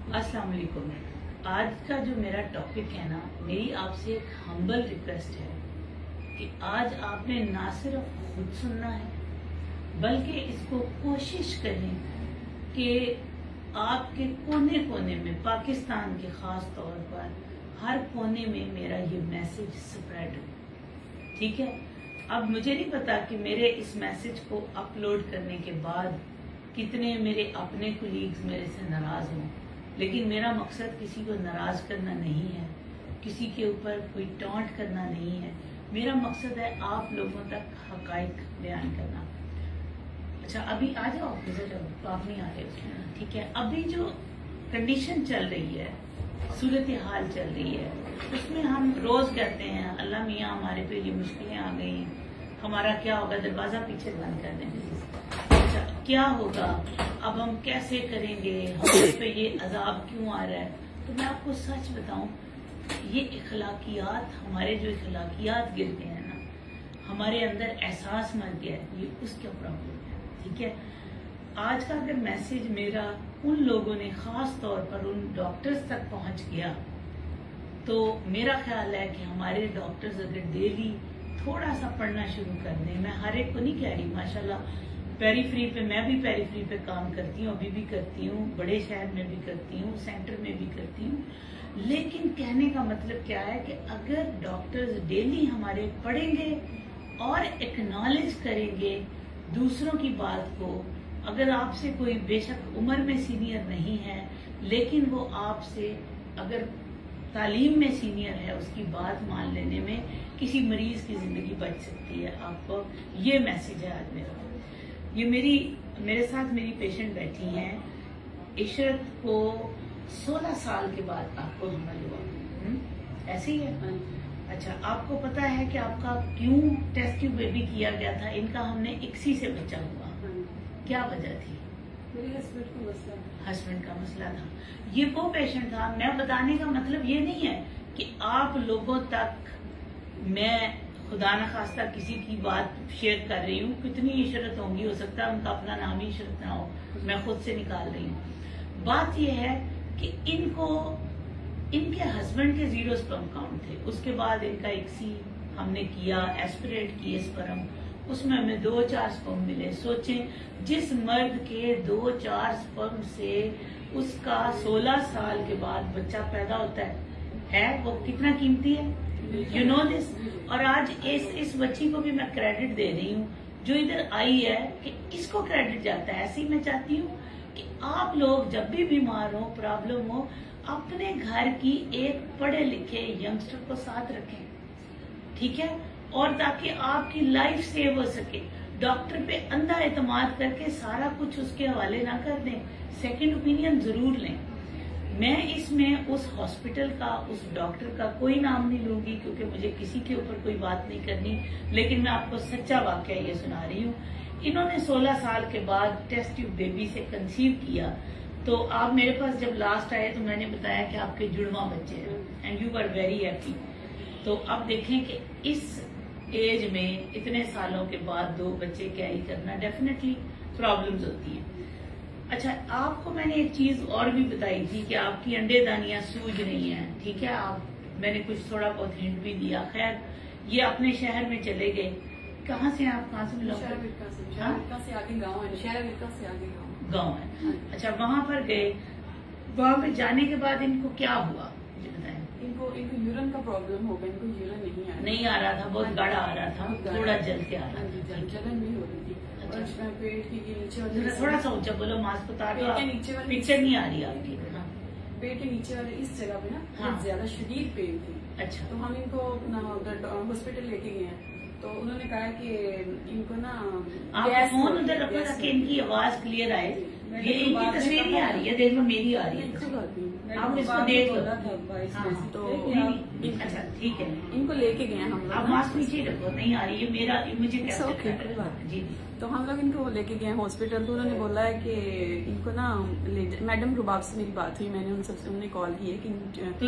अस्सलाम वालेकुम। आज का जो मेरा टॉपिक है ना, मेरी आपसे एक हम्बल रिक्वेस्ट है कि आज आपने ना सिर्फ खुद सुनना है बल्कि इसको कोशिश करें कि आपके कोने कोने में, पाकिस्तान के खास तौर पर हर कोने में मेरा ये मैसेज स्प्रेड हो। ठीक है। अब मुझे नहीं पता कि मेरे इस मैसेज को अपलोड करने के बाद कितने मेरे अपने कुलीग्स मेरे से नाराज हों, लेकिन मेरा मकसद किसी को नाराज करना नहीं है, किसी के ऊपर कोई टॉन्ट करना नहीं है। मेरा मकसद है आप लोगों तक हकाइक बयान करना। अच्छा, अभी आ जाओ, तो आप नहीं आ रहे उसमें, ठीक है। अभी जो कंडीशन चल रही है, सूरत हाल चल रही है, उसमें हम रोज कहते हैं अल्लाह मियाँ हमारे पे ये मुश्किलें आ गई, हमारा क्या होगा, दरवाजा पीछे बंद कर दें। अच्छा, क्या होगा, अब हम कैसे करेंगे, हम पे ये अजाब क्यों आ रहा है। तो मैं आपको सच बताऊं, ये इखलाकियात, हमारे जो इखलाकियात गिर गए हैं ना, हमारे अंदर एहसास मर गया है, ये उसका प्रॉब्लम है। ठीक है। आज का अगर मैसेज मेरा उन लोगों ने, खास तौर पर उन डॉक्टर्स तक पहुंच गया, तो मेरा ख्याल है कि हमारे डॉक्टर्स अगर डेली थोड़ा सा पढ़ना शुरू कर दें, मैं हर एक को नहीं कह रही, माशाल्लाह पेरीफ्री पे, मैं भी पेरीफ्री पे काम करती हूँ, अभी भी करती हूँ, बड़े शहर में भी करती हूँ, सेंटर में भी करती हूँ, लेकिन कहने का मतलब क्या है कि अगर डॉक्टर्स डेली हमारे पढ़ेंगे और एक्नॉलेज करेंगे दूसरों की बात को, अगर आपसे कोई बेशक उम्र में सीनियर नहीं है, लेकिन वो आपसे अगर तालीम में सीनियर है, उसकी बात मान लेने में किसी मरीज की जिंदगी बच सकती है। आपको ये मैसेज है आज मेरा। ये मेरे साथ मेरी पेशेंट बैठी हैं, इशरत को 16 साल के बाद आपको हमल हुआ, ऐसे ही है। अच्छा, आपको पता है कि आपका क्यों टेस्ट ट्यूब बेबी किया गया था? इनका हमने इक्सी से बचा हुआ, क्या वजह थी? मेरे हस्बैंड का मसला था। ये वो पेशेंट था। मैं बताने का मतलब ये नहीं है कि आप लोगों तक मैं खुदा न खास्ता किसी की बात शेयर कर रही हूँ, कितनी इशरत होंगी, हो सकता है उनका अपना नाम ही इशरत ना हो, मैं खुद से निकाल रही हूँ। बात यह है कि इनके हस्बैंड के 0 स्पर्म काउंट थे, उसके बाद इनका इक्सी हमने किया, एस्पिरेट किए स्पर्म, उसमें हमें 2-4 स्पर्म मिले। सोचें, जिस मर्द के 2-4 स्पर्म से उसका 16 साल के बाद बच्चा पैदा होता है वो कितना कीमती है, यू नो दिस। और आज इस बच्ची को भी मैं क्रेडिट दे रही हूँ जो इधर आई है, कि इसको क्रेडिट जाता है। ऐसे ही मैं चाहती हूँ कि आप लोग जब भी बीमार हो, प्रॉब्लम हो, अपने घर की एक पढ़े लिखे यंगस्टर को साथ रखें, ठीक है, और ताकि आपकी लाइफ सेव हो सके। डॉक्टर पे अंधा एतमाद करके सारा कुछ उसके हवाले ना कर दें, सेकंड ओपिनियन जरूर लें। मैं इसमें उस हॉस्पिटल का, उस डॉक्टर का कोई नाम नहीं लूंगी, क्योंकि मुझे किसी के ऊपर कोई बात नहीं करनी, लेकिन मैं आपको सच्चा वाकया ये सुना रही हूँ। इन्होंने 16 साल के बाद टेस्ट ट्यूब बेबी से कंसीव किया, तो आप मेरे पास जब लास्ट आए तो मैंने बताया कि आपके जुड़वा बच्चे हैं, and you are very happy. तो अब देखें कि इस एज में इतने सालों के बाद 2 बच्चे कैरी करना डेफिनेटली प्रॉब्लम्स होती हैं। अच्छा, आपको मैंने एक चीज और भी बताई थी कि आपकी अंडेदानियां सूज रही हैं, ठीक है। मैंने कुछ थोड़ा बहुत हिंट भी दिया। खैर, ये अपने शहर में चले गए। कहाँ से आप, कहाँ से बिलोंग करते हैं? से आगे गाँव है, शहर से आगे गाँव है। अच्छा, वहाँ पर गए, वहाँ पर जाने के बाद इनको क्या हुआ मुझे बताएं। इनको यूरिन का प्रॉब्लम होगा, इनको यूरिन नहीं आ रहा था, बहुत गाढ़ा आ रहा था, थोड़ा जल के आ रहा था, जलन भी हो रही थी। और पेट के नीचे थोड़ा सा ऊंचा बोलो, मास्क उतार दो, पिक्चर नहीं आ रही आपकी। पेट के नीचे वाले इस जगह पे ना ज्यादा शदीद पेन थी। अच्छा, तो हम इनको हॉस्पिटल लेके गए हैं, तो उन्होंने कहा कि इनको ना आप फोन उधर रखो ताकि इनकी आवाज क्लियर आए। ये इनकी तस्वीर नहीं आ रही है, देख लो मेरी आ रही है, आप इसको देख लो। तो अच्छा, ठीक है, इनको लेके गए हम लोग। आप मास्क नीचे रखो, नहीं आ रही है, मेरा मुझे जी। तो हम लोग इनको लेके गए हॉस्पिटल, तो उन्होंने बोला है कि इनको ना मैडम रुबाब से मेरी बात हुई, मैंने उन्हें कॉल की है कि तो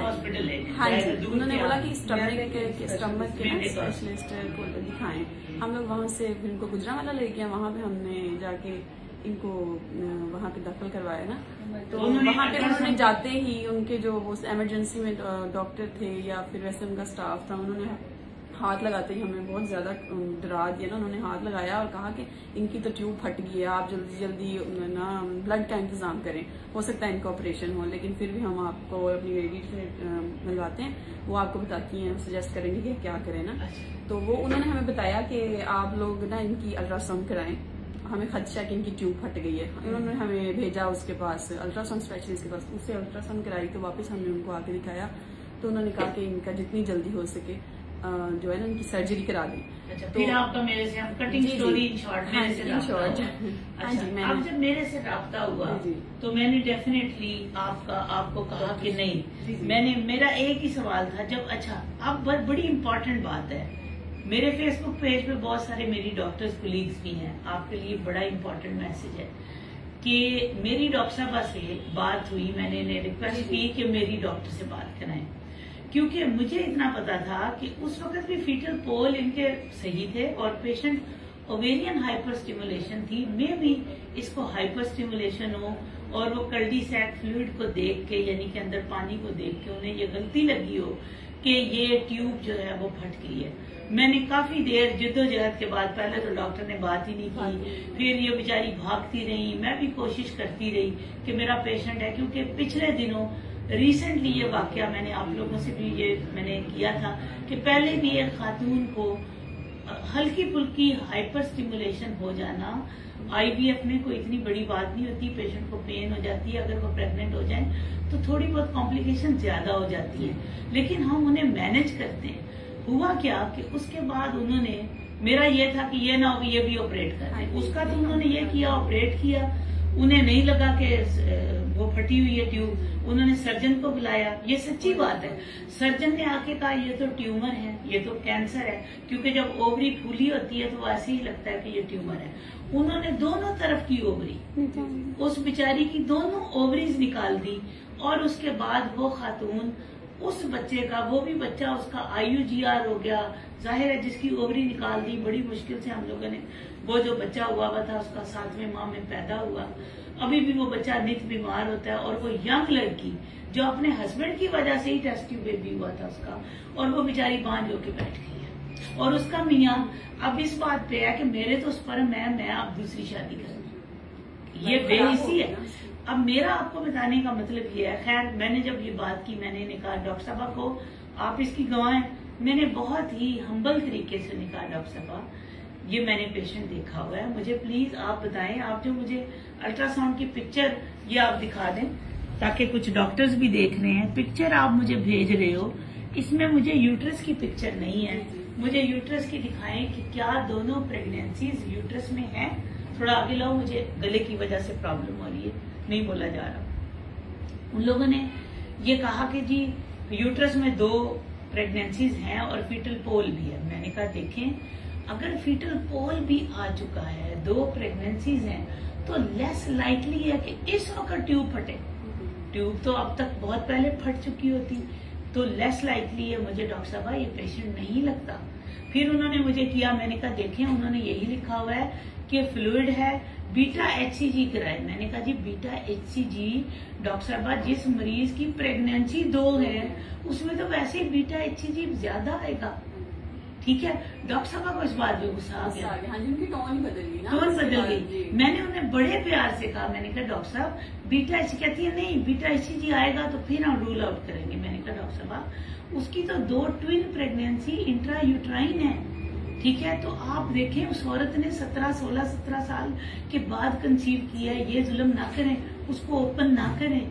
हॉस्पिटल है। हाँ जी, उन्होंने बोला कि स्टमक के स्पेशलिस्ट को दिखाएं। हम लोग वहाँ से फिर इनको गुजरांवाला ले गए, वहाँ पे हमने जाके इनको वहाँ पे दाखिल करवाया ना, तो उन्होंने वहाँ पे उन्होंने जाते ही उनके जो वो इमरजेंसी में डॉक्टर थे या फिर वैसे उनका स्टाफ था, उन्होंने हाथ लगाते ही हमें बहुत ज्यादा डरा दिया ना। उन्होंने हाथ लगाया और कहा कि इनकी तो ट्यूब फट गई है, आप जल्दी जल्दी ना ब्लड का इंतजाम करें, हो सकता है इनका ऑपरेशन हो। लेकिन फिर भी हम आपको अपनी लेडी से मिलवाते हैं, वो आपको बताती हैं, सजेस्ट करेंगे कि क्या करें ना। तो वो उन्होंने हमें बताया कि आप लोग ना इनकी अल्ट्रासाउंड कराएं, हमें खदशा कि इनकी ट्यूब फट गई है। उन्होंने हमें भेजा उसके पास, अल्ट्रासाउंड स्पेशलिस्ट के पास, उससे अल्ट्रासाउंड कराई तो वापस हमने उनको आके दिखाया, तो उन्होंने कहा कि इनका जितनी जल्दी हो सके जो है ना इनकी सर्जरी करा दी। अच्छा, तो फिर आपका मेरे से हम कटिंग स्टोरी इन शॉर्ट मेरे से राब्ता हुआ। अच्छा, अब जब मेरे से राब्ता हुआ तो मैंने डेफिनेटली आपको कहा कि नहीं, मेरा एक ही सवाल था जब, अच्छा अब बड़ी इम्पोर्टेंट बात है, मेरे फेसबुक पेज पे बहुत सारे मेरी डॉक्टर्स कोलीग्स भी हैं, आपके लिए बड़ा इम्पोर्टेंट मैसेज है कि मेरी डॉक्टर साहबा से बात हुई, मैंने इन्हें रिक्वेस्ट की कि मेरी डॉक्टर से बात कराएं, क्योंकि मुझे इतना पता था कि उस वक्त भी फीटल पोल इनके सही थे और पेशेंट ओवेरियन हाइपर स्टिमुलेशन थी, मे भी इसको हाइपर स्टिमुलेशन हो और वो कल्डी सैक फ्लूइड को देख के, यानी कि अंदर पानी को देख के उन्हें ये गलती लगी हो कि ये ट्यूब जो है वो फट गई है। मैंने काफी देर जिद्दोजहद के बाद, पहले तो डॉक्टर ने बात ही नहीं की, फिर ये बेचारी भागती रही, मैं भी कोशिश करती रही कि मेरा पेशेंट है, क्योंकि पिछले दिनों रिसेंटली ये वाकया मैंने आप लोगों से भी ये मैंने किया था कि पहले भी एक खातून को हल्की फुल्की हाइपर स्टिमुलेशन हो जाना, आईवीएफ में कोई इतनी बड़ी बात नहीं होती, पेशेंट को पेन हो जाती है, अगर वो प्रेग्नेंट हो जाए तो थोड़ी बहुत कॉम्प्लिकेशन ज्यादा हो जाती है, लेकिन हम उन्हें मैनेज करते हैं। हुआ क्या कि उसके बाद उन्होंने, मेरा ये था कि ये ना हो ये भी ऑपरेट कर दें, उसका तो उन्होंने ये किया, ऑपरेट किया, उन्हें नहीं लगा कि वो फटी हुई है ट्यूब, उन्होंने सर्जन को बुलाया, ये सच्ची बात है, सर्जन ने आके कहा ये तो ट्यूमर है, ये तो कैंसर है, क्योंकि जब ओवरी फूली होती है तो ऐसे ही लगता है कि ये ट्यूमर है। उन्होंने दोनों तरफ की ओवरी, उस बेचारी की दोनों ओवरीज निकाल दी, और उसके बाद वो खातून उस बच्चे का, वो भी बच्चा उसका IUGR हो गया, जाहिर है जिसकी ओवरी निकाल दी, बड़ी मुश्किल से हम लोगों ने, वो जो बच्चा हुआ था उसका 7वें माह में पैदा हुआ, अभी भी वो बच्चा नित बीमार होता है, और वो यंग लड़की जो अपने हस्बैंड की वजह से ही टेस्ट ट्यूब बेबी हुआ था उसका, और वो बेचारी बांझ होके बैठ गई है, और उसका मियाँ अब इस बात पे है कि मेरे तो स्पर्म है, मैं अब दूसरी शादी करूँ, ये बेहिसी है। अब मेरा आपको बताने का मतलब ये है, खैर मैंने जब ये बात की, मैंने कहा डॉक्टर साहबा को आप इसकी गवाह हैं, मैंने बहुत ही हम्बल तरीके से कहा डॉक्टर साहबा ये मैंने पेशेंट देखा हुआ है, मुझे प्लीज आप बताएं, आप जो मुझे अल्ट्रासाउंड की पिक्चर ये आप दिखा दें, ताकि कुछ डॉक्टर्स भी देख रहे हैं, पिक्चर आप मुझे भेज रहे हो, इसमें मुझे यूट्रस की पिक्चर नहीं है, मुझे यूट्रस की दिखाएं कि क्या दोनों प्रेगनेंसीज यूट्रस में है। थोड़ा आगे लाओ, मुझे गले की वजह से प्रॉब्लम हो रही है, नहीं बोला जा रहा। उन लोगों ने ये कहा कि जी यूट्रस में 2 प्रेगनेंसीज हैं और फीटल पोल भी है। मैंने कहा देखें, अगर फीटल पोल भी आ चुका है, 2 प्रेगनेंसीज हैं, तो लेस लाइकली है कि इस वक्त ट्यूब फटे। ट्यूब तो अब तक बहुत पहले फट चुकी होती, तो लेस लाइकली है। मुझे डॉक्टर साहब ये पेशेंट नहीं लगता। फिर उन्होंने मुझे किया, मैंने कहा देखें, उन्होंने यही लिखा हुआ है कि फ्लूइड है, बीटा HCG कराए। मैंने कहा जी बीटा HCG डॉक्टर साहब जिस मरीज की प्रेगनेंसी 2 है उसमें तो वैसे ही बीटा HCG ज्यादा आएगा, ठीक है। डॉक्टर साहब को इस बात पे गुस्सा आ गया, हाँ जी, उनकी टोन बदल गई ना, टोन बदल गई। मैंने उन्हें बड़े प्यार से कहा, मैंने कहा डॉक्टर साहब बीटा HCG, कहती है नहीं बीटा HCG आएगा तो फिर हम रूल आउट करेंगे। मैंने कहा डॉक्टर साहब उसकी तो 2 ट्विन प्रेगनेंसी इंट्रा यूट्राइन है, ठीक है, तो आप देखें उस औरत ने 17 साल के बाद कंसीव किया है, ये जुल्म ना करें, उसको ओपन ना करें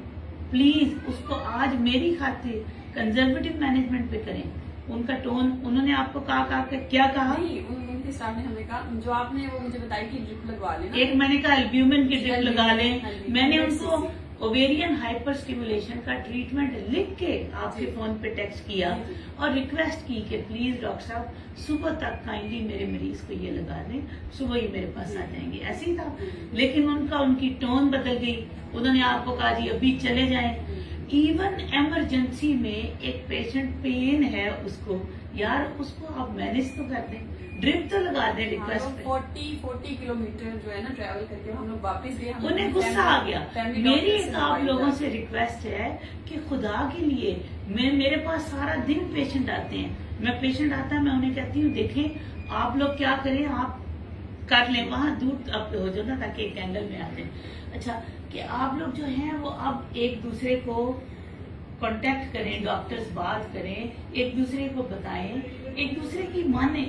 प्लीज, उसको आज मेरी खातिर कंजर्वेटिव मैनेजमेंट पे करें। उनका टोन, उन्होंने आपको कहा क्या कहा? नहीं, उनके स्टाफ ने हमें कहा, जो आपने वो मुझे बताई कि ड्रिप लगवा लें, एक मैंने कहा एल्ब्यूमिन की ड्रिप लगा लें। मैंने उनको ओवेरियन हाइपर स्टिमुलेशन का ट्रीटमेंट लिख के आपके फोन पे टेक्स्ट किया और रिक्वेस्ट की कि प्लीज डॉक्टर साहब सुबह तक काइंडली मेरे मरीज को ये लगा दें, सुबह ही मेरे पास आ जाएंगे। ऐसे ही था, लेकिन उनकी टोन बदल गई। उन्होंने आपको कहा जी अभी चले जाएं। इवन इमरजेंसी में एक पेशेंट पेन है उसको, यार उसको आप मैनेज तो कर दें। ड्रिप तो लगा दे रिक्वेस्ट पे। 40 किलोमीटर जो है ना ट्रैवल करके हम लोग वापस गए। उन्हें गुस्सा आ गया। मेरी एक आप लोगों से रिक्वेस्ट है कि खुदा के लिए मेरे पास सारा दिन पेशेंट आते हैं, मैं पेशेंट आता है मैं उन्हें कहती हूँ देखें आप लोग क्या करें, आप कर लें वहां दूर अब हो जाओ ना ताकि एक एंगल में आते हैं। अच्छा कि आप लोग जो हैं वो अब एक दूसरे को कांटेक्ट करें, डॉक्टर्स बात करें, एक दूसरे को बताएं, एक दूसरे की माने।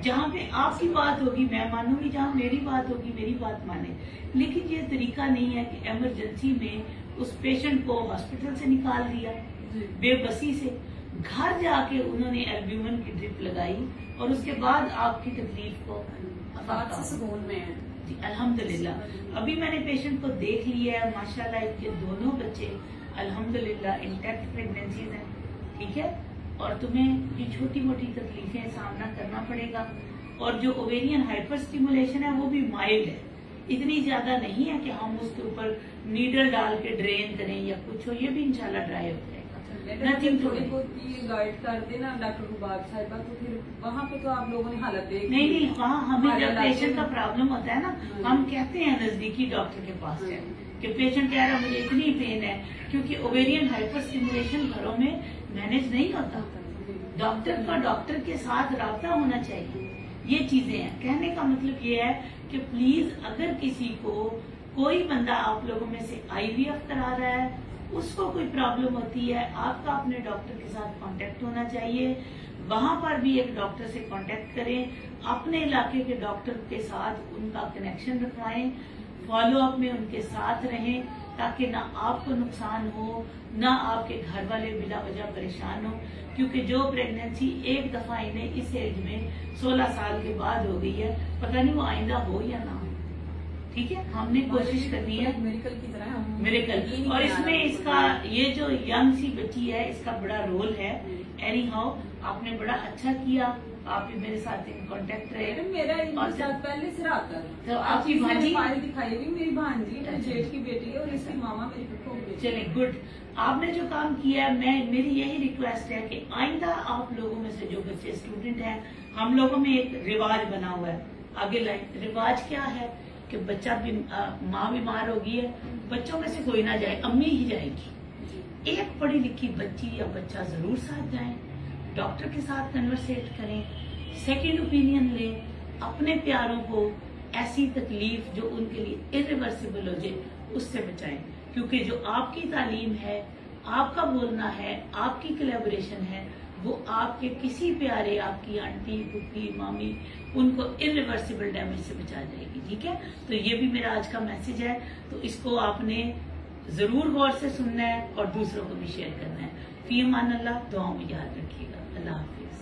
जहाँ पे आपकी बात होगी मैं मानूंगी, जहाँ मेरी बात होगी मेरी बात माने। लेकिन ये तरीका नहीं है कि इमरजेंसी में उस पेशेंट को हॉस्पिटल से निकाल दिया बेबसी से, घर जाके उन्होंने एल्ब्यूमिन की ड्रिप लगाई और उसके बाद आपकी तकलीफ को सुकून में है जी अल्हम्दुलिल्लाह। अभी मैंने पेशेंट को देख लिया है माशाल्लाह, इनके दोनों बच्चे अल्हम्दुलिल्लाह इंटैक्ट प्रेगनेंसीज हैं, ठीक है। और तुम्हें ये छोटी मोटी तकलीफें सामना करना पड़ेगा। और जो ओवेरियन हाइपर स्टिमुलेशन है वो भी माइल्ड है, इतनी ज्यादा नहीं है कि हम उसके ऊपर नीडल डाल के ड्रेन करें या कुछ हो, ये भी इंशाल्लाह ड्राई हो जाएगा। नथिंग थोड़ी बहुत गाइड कर देना डॉक्टर रुबाब साहिबा, तो फिर वहाँ पे तो आप लोगों ने हालत देख नहीं वहाँ हमें जब पेशेंट का प्रॉब्लम होता है ना, हम कहते हैं नजदीकी डॉक्टर के पास जाए कि पेशेंट कह रहा मुझे इतनी पेन है, क्योंकि ओवेरियन हाइपर स्टिमुलेशन घरों में मैनेज नहीं होता। डॉक्टर का डॉक्टर के साथ राब्ता होना चाहिए। ये चीजें हैं। कहने का मतलब ये है कि प्लीज अगर किसी को कोई बंदा आप लोगों में से IVF करा रहा है, उसको कोई प्रॉब्लम होती है, आपका अपने डॉक्टर के साथ कांटेक्ट होना चाहिए। वहां पर भी एक डॉक्टर से कांटेक्ट करें, अपने इलाके के डॉक्टर के साथ उनका कनेक्शन रखवाएं, फॉलो अप में उनके साथ रहें, ताकि ना आपको नुकसान हो ना आपके घर वाले बिला वजह परेशान हो। क्योंकि जो प्रेगनेंसी एक दफा इन्हें इस एज में 16 साल के बाद हो गई है, पता नहीं वो आइंदा हो या ना हो। ठीक है, हमने कोशिश करनी है मेरिकल की तरह हम मेरिकल। और इसमें इसका ये जो यंग सी बच्ची है इसका बड़ा रोल है। एनी हाउ आपने बड़ा अच्छा किया, आप भी मेरे साथ इन कांटेक्ट रहे। मेरा इनके साथ पहले से रहा था। तो आपकी भांजी फाइल दिखाई हुई, मेरी भांजी जेठ की बेटी है और इसकी मामा मेरी पिट्ठू बेटी। चले गुड, आपने जो काम किया है, मेरी यही रिक्वेस्ट है कि आइंदा आप लोगों में से जो बच्चे स्टूडेंट हैं, हम लोगों में एक रिवाज बना हुआ है आगे लाइन। रिवाज क्या है कि बच्चा भी माँ बीमार होगी है, बच्चों में से कोई ना जाए, अम्मी ही जाएगी। एक पढ़ी लिखी बच्ची या बच्चा जरूर साथ जाए, डॉक्टर के साथ कन्वर्सेट करें, सेकेंड ओपिनियन लें, अपने प्यारों को ऐसी तकलीफ जो उनके लिए इरिवर्सिबल हो जाए उससे बचाएं। क्योंकि जो आपकी तालीम है, आपका बोलना है, आपकी कोलैबोरेशन है, वो आपके किसी प्यारे, आपकी आंटी, पुप्पी, मामी, उनको इरिवर्सिबल डैमेज से बचा जाएगी। ठीक है, तो ये भी मेरा आज का मैसेज है। तो इसको आपने जरूर गौर से सुनना है और दूसरों को भी शेयर करना है। फी अमान अल्लाह, दुआओं में याद रखिएगा। अल्लाह हाफिज।